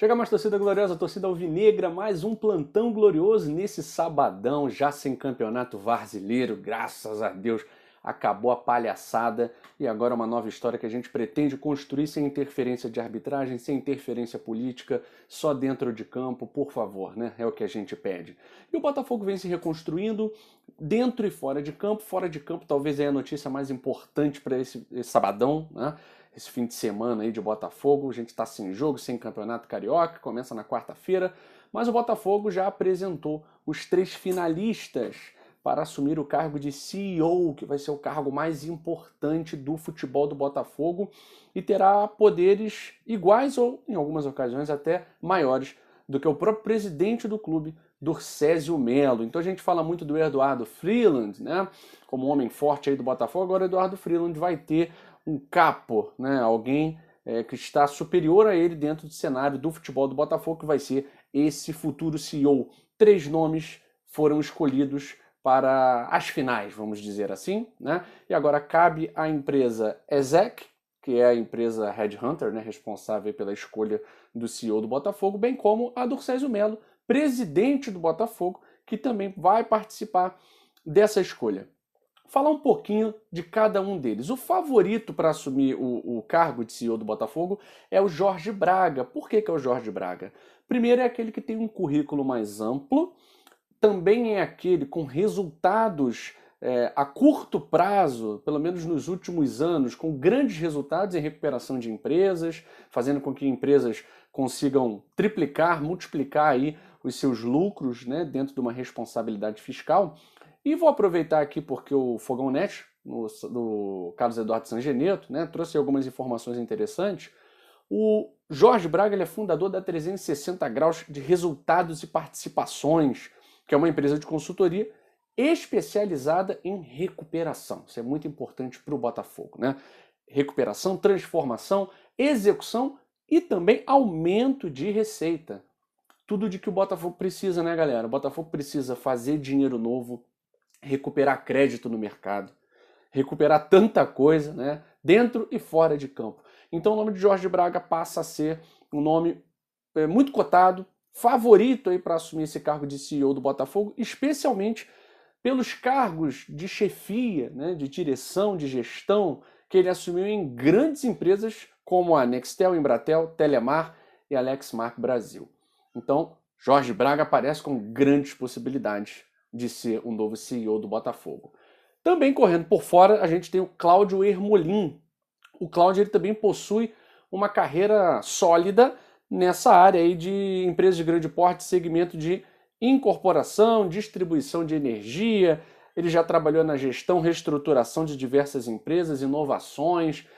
Chega mais, torcida gloriosa, torcida alvinegra, mais um plantão glorioso nesse sabadão, já sem campeonato brasileiro, graças a Deus. Acabou a palhaçada e agora uma nova história que a gente pretende construir sem interferência de arbitragem, sem interferência política, só dentro de campo, por favor, né? É o que a gente pede. E o Botafogo vem se reconstruindo dentro e fora de campo. Fora de campo talvez é a notícia mais importante para esse sabadão, né? Esse fim de semana aí de Botafogo. A gente está sem jogo, sem campeonato carioca, começa na quarta-feira, mas o Botafogo já apresentou os 3 finalistas para assumir o cargo de CEO, que vai ser o cargo mais importante do futebol do Botafogo e terá poderes iguais ou, em algumas ocasiões, até maiores do que o próprio presidente do clube, Dorcésio Melo. Então a gente fala muito do Eduardo Freeland, né, como um homem forte aí do Botafogo. Agora o Eduardo Freeland vai ter um capo, né, alguém que está superior a ele dentro do cenário do futebol do Botafogo, que vai ser esse futuro CEO. 3 nomes foram escolhidos para as finais, vamos dizer assim, né? E agora cabe à empresa Exec, que é a empresa Headhunter, né, responsável pela escolha do CEO do Botafogo, bem como a Dorcésio Melo, presidente do Botafogo, que também vai participar dessa escolha. Falar um pouquinho de cada um deles. O favorito para assumir o cargo de CEO do Botafogo é o Jorge Braga. Por que é o Jorge Braga? Primeiro, é aquele que tem um currículo mais amplo, também é aquele com resultados a curto prazo, pelo menos nos últimos anos, com grandes resultados em recuperação de empresas, fazendo com que empresas consigam triplicar, multiplicar aí os seus lucros, né, dentro de uma responsabilidade fiscal. E vou aproveitar aqui porque o Fogão Net, do Carlos Eduardo Sangeneto, né, trouxe algumas informações interessantes. O Jorge Braga ele é fundador da 360 Graus de Resultados e Participações, que é uma empresa de consultoria especializada em recuperação. Isso é muito importante para o Botafogo, né? Recuperação, transformação, execução e também aumento de receita. Tudo de que o Botafogo precisa, né, galera? O Botafogo precisa fazer dinheiro novo, recuperar crédito no mercado, recuperar tanta coisa, né, dentro e fora de campo. Então o nome de Jorge Braga passa a ser um nome muito cotado, favorito aí para assumir esse cargo de CEO do Botafogo, especialmente pelos cargos de chefia, né, de direção, de gestão, que ele assumiu em grandes empresas como a Nextel, Embratel, Telemar e Alexmark Brasil. Então, Jorge Braga aparece com grandes possibilidades de ser o novo CEO do Botafogo. Também correndo por fora, a gente tem o Cláudio Ermolim. O Cláudio ele também possui uma carreira sólida nessa área aí de empresas de grande porte, segmento de incorporação, distribuição de energia. Ele já trabalhou na gestão, reestruturação de diversas empresas, inovações.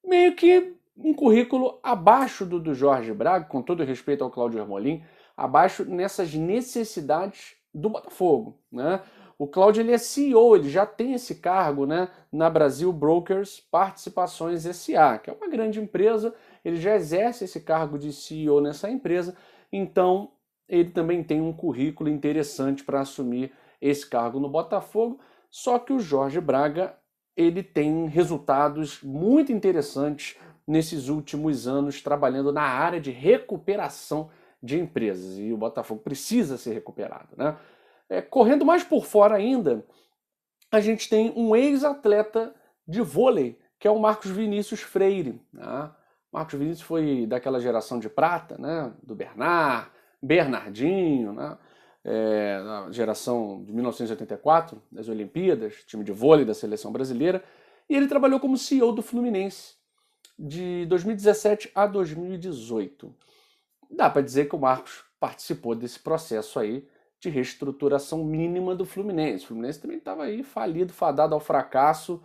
Meio que um currículo abaixo do Jorge Braga, com todo respeito ao Cláudio Ermolim, abaixo nessas necessidades do Botafogo, né? O Cláudio ele é CEO, ele já tem esse cargo, né, na Brasil Brokers Participações SA, que é uma grande empresa, ele já exerce esse cargo de CEO nessa empresa, então ele também tem um currículo interessante para assumir esse cargo no Botafogo, só que o Jorge Braga ele tem resultados muito interessantes nesses últimos anos trabalhando na área de recuperação de empresas, e o Botafogo precisa ser recuperado, né? Correndo mais por fora ainda, a gente tem um ex-atleta de vôlei, que é o Marcos Vinícius Freire. Né? Marcos Vinícius foi daquela geração de prata, né? Do Bernardinho, né? Na geração de 1984, das Olimpíadas, time de vôlei da seleção brasileira, e ele trabalhou como CEO do Fluminense de 2017 a 2018. Dá para dizer que o Marcos participou desse processo aí de reestruturação mínima do Fluminense. O Fluminense também estava aí falido, fadado ao fracasso,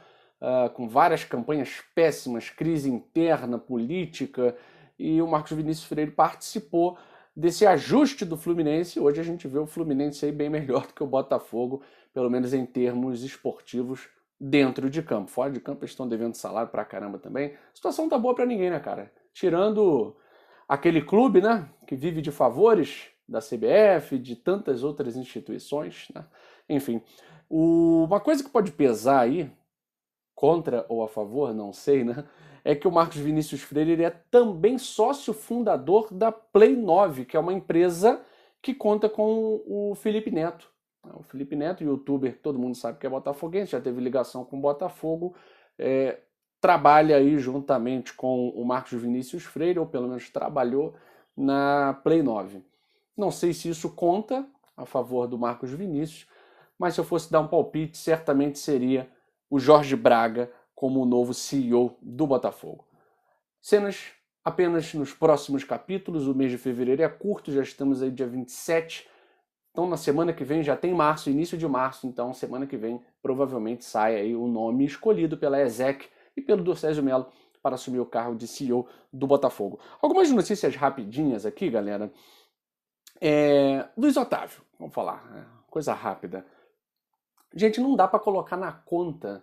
com várias campanhas péssimas, crise interna, política, e o Marcos Vinícius Freire participou desse ajuste do Fluminense. Hoje a gente vê o Fluminense aí bem melhor do que o Botafogo, pelo menos em termos esportivos, dentro de campo. Fora de campo eles estão devendo salário pra caramba também. A situação tá boa pra ninguém, né, cara? Tirando aquele clube, né, que vive de favores da CBF, de tantas outras instituições, né? Enfim, uma coisa que pode pesar aí, contra ou a favor, não sei, né? é que o Marcos Vinícius Freire ele é também sócio fundador da Play 9, que é uma empresa que conta com o Felipe Neto. O Felipe Neto, youtuber, todo mundo sabe que é botafoguense, já teve ligação com o Botafogo, trabalha aí juntamente com o Marcos Vinícius Freire, ou pelo menos trabalhou na Play 9. Não sei se isso conta a favor do Marcos Vinícius, mas se eu fosse dar um palpite, certamente seria o Jorge Braga como o novo CEO do Botafogo. Cenas apenas nos próximos capítulos, o mês de fevereiro é curto, já estamos aí dia 27, então na semana que vem já tem março, início de março, então semana que vem provavelmente sai aí o nome escolhido pela ESEC e pelo Dorcésio Melo para assumir o cargo de CEO do Botafogo. Algumas notícias rapidinhas aqui, galera. Luiz Otávio, vamos falar, coisa rápida. Gente, não dá para colocar na conta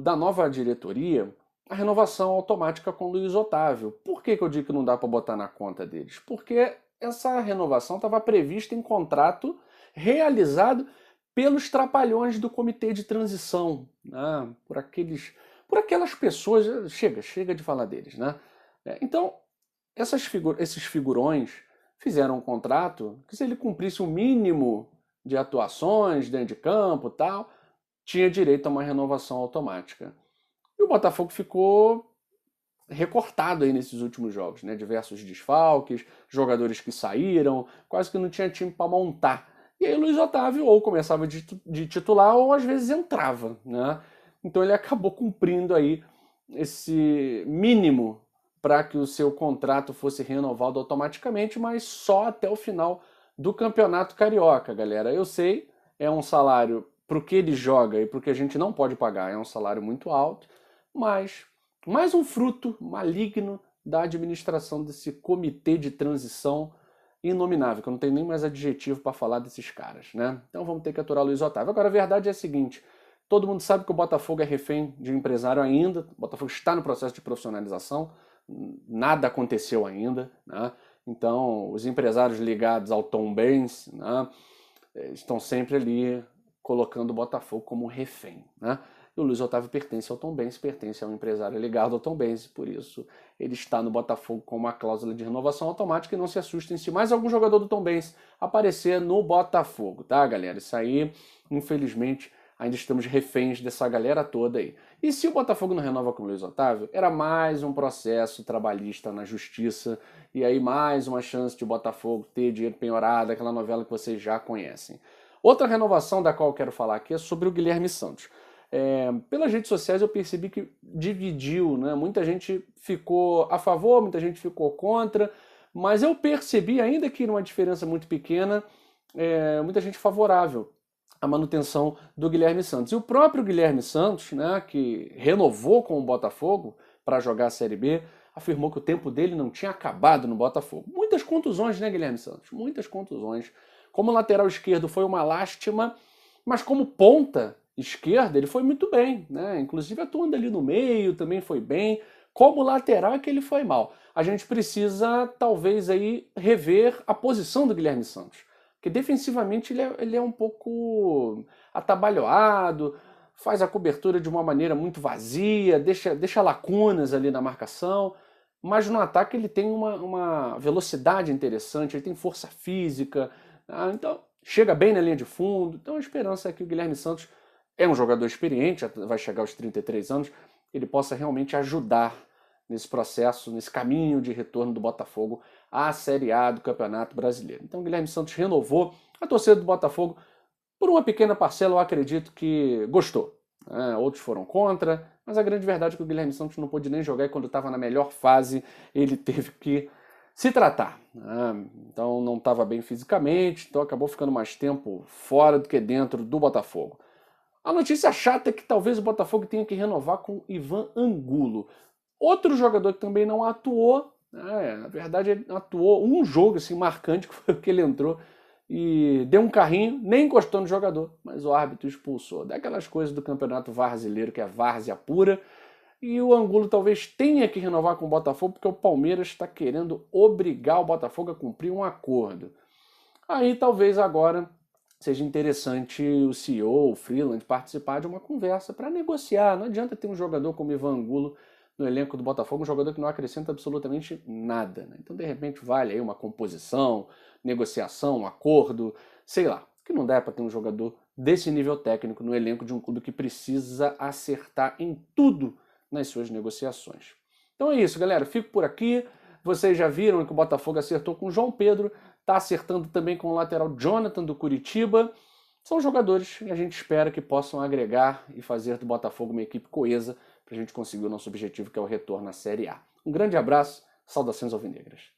da nova diretoria a renovação automática com o Luiz Otávio. Por que eu digo que não dá para botar na conta deles? Porque essa renovação estava prevista em contrato realizado pelos trapalhões do comitê de transição, né? por aquelas pessoas, chega de falar deles, né? Então, esses figurões fizeram um contrato que, se ele cumprisse o mínimo de atuações dentro de campo e tal, tinha direito a uma renovação automática. E o Botafogo ficou recortado aí nesses últimos jogos, né? Diversos desfalques, jogadores que saíram, quase que não tinha time para montar. E aí o Luiz Otávio ou começava de titular ou às vezes entrava, né? Então ele acabou cumprindo aí esse mínimo para que o seu contrato fosse renovado automaticamente, mas só até o final do Campeonato Carioca, galera. Eu sei, é um salário para o que ele joga e para o que a gente não pode pagar, é um salário muito alto, mas mais um fruto maligno da administração desse comitê de transição inominável, que eu não tenho nem mais adjetivo para falar desses caras, né? Então vamos ter que aturar o Luiz Otávio. Agora a verdade é a seguinte, todo mundo sabe que o Botafogo é refém de um empresário ainda, o Botafogo está no processo de profissionalização, nada aconteceu ainda, né? Então os empresários ligados ao Tom Benz, né, estão sempre ali colocando o Botafogo como refém, né? E o Luiz Otávio pertence ao Tombense, pertence ao empresário ligado ao Tombense, por isso ele está no Botafogo com uma cláusula de renovação automática. E não se assustem se mais algum jogador do Tombense aparecer no Botafogo, tá, galera? Isso aí, infelizmente, ainda estamos reféns dessa galera toda aí. E se o Botafogo não renova com o Luiz Otávio, era mais um processo trabalhista na justiça, e aí mais uma chance de o Botafogo ter dinheiro penhorado, aquela novela que vocês já conhecem. Outra renovação da qual eu quero falar aqui é sobre o Guilherme Santos. Pelas redes sociais eu percebi que dividiu, né? Muita gente ficou a favor, muita gente ficou contra, mas eu percebi, ainda que numa diferença muito pequena, muita gente favorável à manutenção do Guilherme Santos. E o próprio Guilherme Santos, né, que renovou com o Botafogo para jogar a Série B, afirmou que o tempo dele não tinha acabado no Botafogo. Muitas contusões, né, Guilherme Santos? Muitas contusões. Como lateral esquerdo foi uma lástima, mas como ponta esquerda ele foi muito bem, né? Inclusive atuando ali no meio também foi bem. Como lateral é que ele foi mal. A gente precisa talvez aí rever a posição do Guilherme Santos, porque defensivamente ele é um pouco atabalhoado, faz a cobertura de uma maneira muito vazia, deixa lacunas ali na marcação, mas no ataque ele tem uma velocidade interessante, ele tem força física, então chega bem na linha de fundo. Então a esperança é que o Guilherme Santos é um jogador experiente, vai chegar aos 33 anos, ele possa realmente ajudar nesse processo, nesse caminho de retorno do Botafogo à Série A do Campeonato Brasileiro. Então o Guilherme Santos renovou, a torcida do Botafogo, por uma pequena parcela, eu acredito que gostou. Outros foram contra, mas a grande verdade é que o Guilherme Santos não pôde nem jogar, e quando estava na melhor fase ele teve que se tratar. Então não estava bem fisicamente, então acabou ficando mais tempo fora do que dentro do Botafogo. A notícia chata é que talvez o Botafogo tenha que renovar com Ivan Angulo. Outro jogador que também não atuou, na verdade ele atuou um jogo assim, marcante, que foi o que ele entrou e deu um carrinho, nem encostou no jogador, mas o árbitro expulsou. Daquelas coisas do campeonato brasileiro, que é várzea pura. E o Angulo talvez tenha que renovar com o Botafogo, porque o Palmeiras está querendo obrigar o Botafogo a cumprir um acordo. Aí talvez agora seja interessante o CEO, o Freeland, participar de uma conversa para negociar. Não adianta ter um jogador como Ivan Angulo no elenco do Botafogo um jogador que não acrescenta absolutamente nada, né? Então, de repente, vale aí uma composição, negociação, um acordo, sei lá. Que não dá para ter um jogador desse nível técnico no elenco de um clube que precisa acertar em tudo nas suas negociações. Então é isso, galera. Fico por aqui. Vocês já viram que o Botafogo acertou com o João Pedro, está acertando também com o lateral Jonathan do Curitiba. São jogadores que a gente espera que possam agregar e fazer do Botafogo uma equipe coesa para a gente conseguir o nosso objetivo, que é o retorno à Série A. Um grande abraço, saudações alvinegras.